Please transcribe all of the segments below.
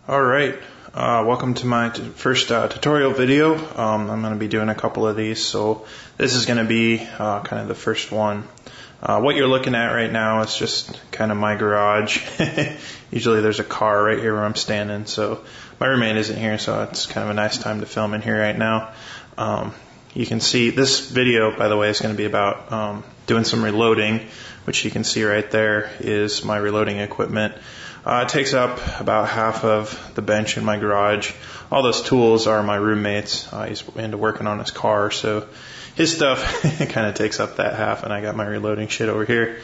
Alright, welcome to my first tutorial video. I'm going to be doing a couple of these, so this is going to be kind of the first one. What you're looking at right now is just kind of my garage. Usually there's a car right here where I'm standing, so my roommate isn't here, so it's kind of a nice time to film in here right now. You can see this video, by the way, is going to be about doing some reloading, which you can see right there is my reloading equipment. It takes up about half of the bench in my garage. All those tools are my roommate's. He's into working on his car, so his stuff kind of takes up that half, and I got my reloading shit over here.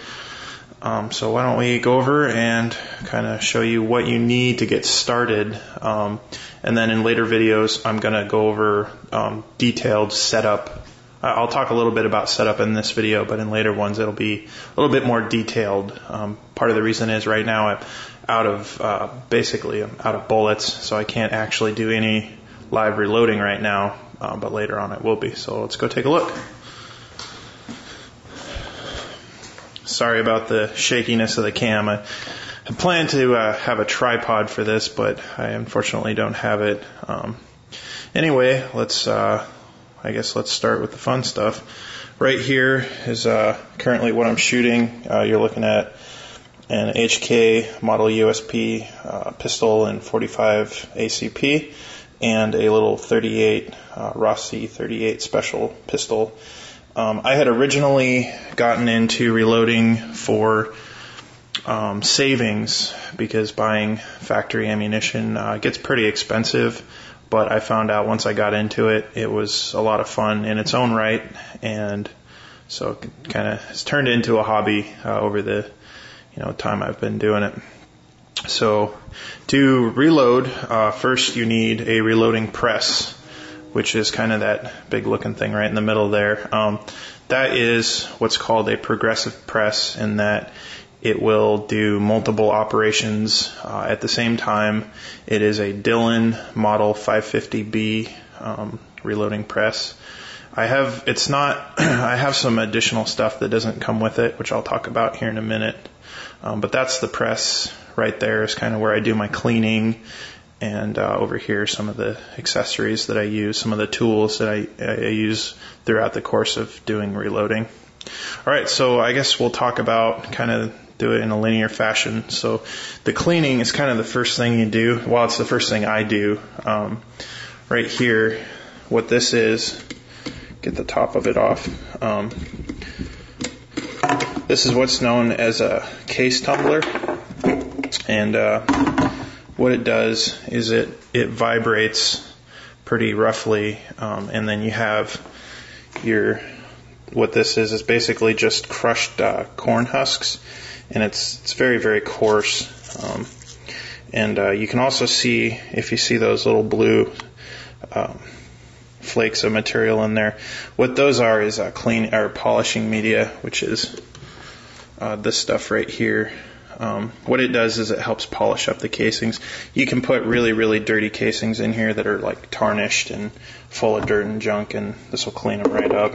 So why don't we go over and kind of show you what you need to get started. And then in later videos, I'm going to go over detailed setup. I'll talk a little bit about setup in this video, but in later ones it'll be a little bit more detailed. Part of the reason is right now I'm out of bullets, so I can't actually do any live reloading right now, but later on it will be. So let's go take a look. Sorry about the shakiness of the cam. I planned to have a tripod for this, but I unfortunately don't have it. Anyway, I guess let's start with the fun stuff. Right here is currently what I'm shooting. You're looking at an HK model USP pistol and 45 ACP, and a little 38 Rossi 38 special pistol. I had originally gotten into reloading for savings because buying factory ammunition gets pretty expensive. But I found out once I got into it, it was a lot of fun in its own right, and so it kind of has turned into a hobby over the time I've been doing it. So to reload, first you need a reloading press, which is kind of that big looking thing right in the middle there. That is what's called a progressive press, in that it will do multiple operations at the same time. It is a Dillon Model 550B reloading press. I have some additional stuff that doesn't come with it, which I'll talk about here in a minute. But that's the press right there, is kind of where I do my cleaning. And over here, some of the accessories that I use, some of the tools that I use throughout the course of doing reloading. All right, so I guess we'll talk about kind of do it in a linear fashion. So the cleaning is kind of the first thing you do. Well, it's the first thing I do. Right here, what this is, get the top of it off. This is what's known as a case tumbler. And what it does is it vibrates pretty roughly, and then you have what this is basically just crushed corn husks, and it's very, very coarse. And you can also see, if you see those little blue flakes of material in there, what those are is clean or polishing media, which is this stuff right here. What it does is it helps polish up the casings. You can put really, really dirty casings in here that are like tarnished and full of dirt and junk, and this will clean them right up.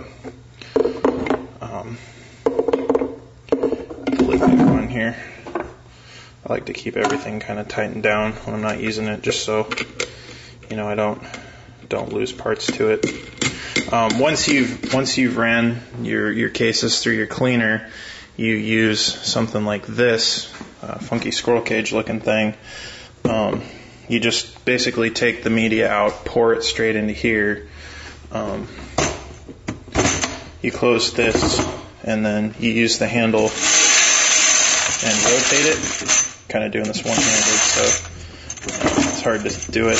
Lid back on here. I like to keep everything kind of tightened down when I'm not using it, just so I don't lose parts to it. Once you've ran your cases through your cleaner, you use something like this funky squirrel cage looking thing. You just basically take the media out, pour it straight into here. You close this, and then you use the handle and rotate it. Kind of doing this one-handed, so it's hard to do it.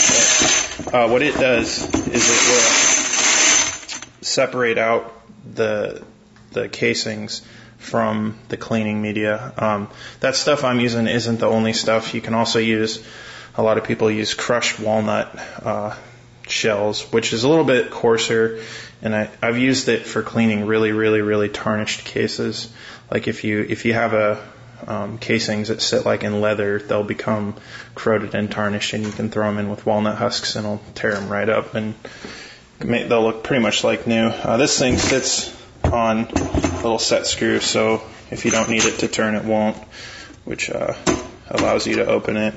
But what it does is it will separate out the casings from the cleaning media. That stuff I'm using isn't the only stuff. You can also use, a lot of people use crushed walnut shells, which is a little bit coarser, and I've used it for cleaning really, really, really tarnished cases. Like if you have casings that sit like in leather, they'll become corroded and tarnished, and you can throw them in with walnut husks and it'll tear them right up, and they'll look pretty much like new. This thing sits on a little set screw, so if you don't need it to turn, it won't, which allows you to open it.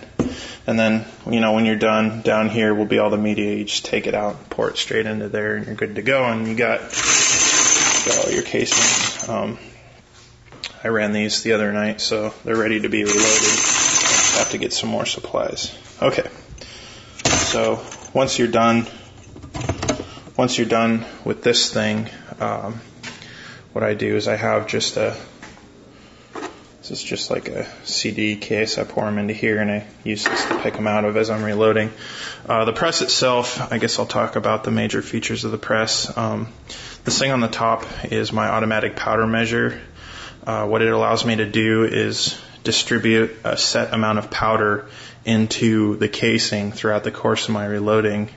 And then, when you're done, down here will be all the media. You just take it out, pour it straight into there, and you're good to go. And you got all your casings. I ran these the other night, so they're ready to be reloaded. I have to get some more supplies. Okay. So once you're done with this thing, what I do is I have this is just like a CD case. I pour them into here, and I use this to pick them out of as I'm reloading. The press itself, I guess I'll talk about the major features of the press. This thing on the top is my automatic powder measure. What it allows me to do is distribute a set amount of powder into the casing throughout the course of my reloading.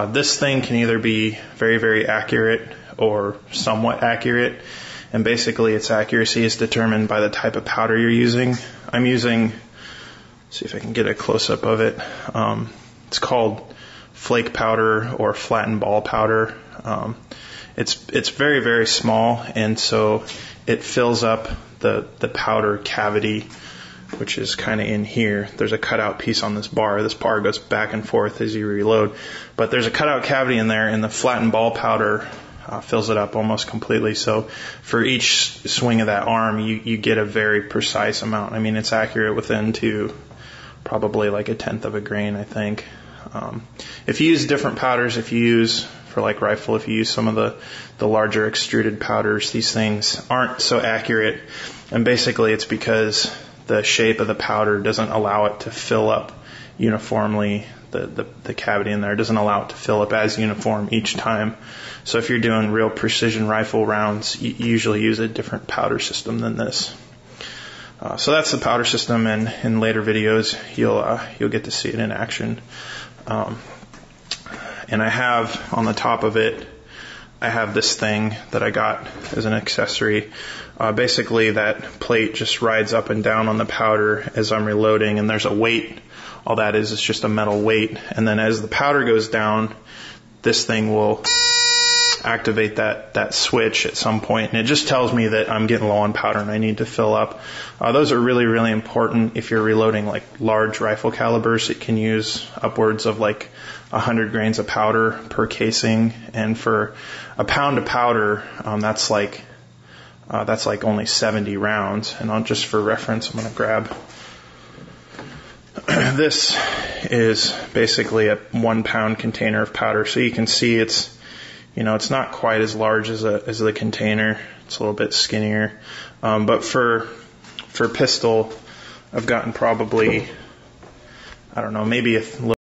This thing can either be very, very accurate or somewhat accurate. And basically its accuracy is determined by the type of powder you're using. I'm using, see if I can get a close-up of it. It's called flake powder or flattened ball powder. It's very, very small, and so it fills up the powder cavity, which is kind of in here. There's a cutout piece on this bar. This bar goes back and forth as you reload. But there's a cutout cavity in there, and the flattened ball powder fills it up almost completely. So for each swing of that arm, you get a very precise amount. I mean, it's accurate within to probably like 1/10 of a grain, I think. If you use different powders, if you use some of the larger extruded powders, these things aren't so accurate. And basically it's because the shape of the powder doesn't allow it to fill up uniformly. The cavity in there doesn't allow it to fill up as uniform each time. So if you're doing real precision rifle rounds, you usually use a different powder system than this. So that's the powder system, and in later videos you'll get to see it in action. And I have on the top of it, I have this thing that I got as an accessory. Basically that plate just rides up and down on the powder as I'm reloading, and there's a weight. All that is just a metal weight. And then as the powder goes down, this thing will activate that switch at some point, and it just tells me that I'm getting low on powder and I need to fill up. Those are really, really important if you're reloading like large rifle calibers. It can use upwards of like 100 grains of powder per casing, and for a pound of powder, that's like only 70 rounds. And just for reference, I'm going to grab. This is basically a 1 pound container of powder, so you can see it's not quite as large as the container. It's a little bit skinnier. But for pistol, I've gotten probably, I don't know, maybe a little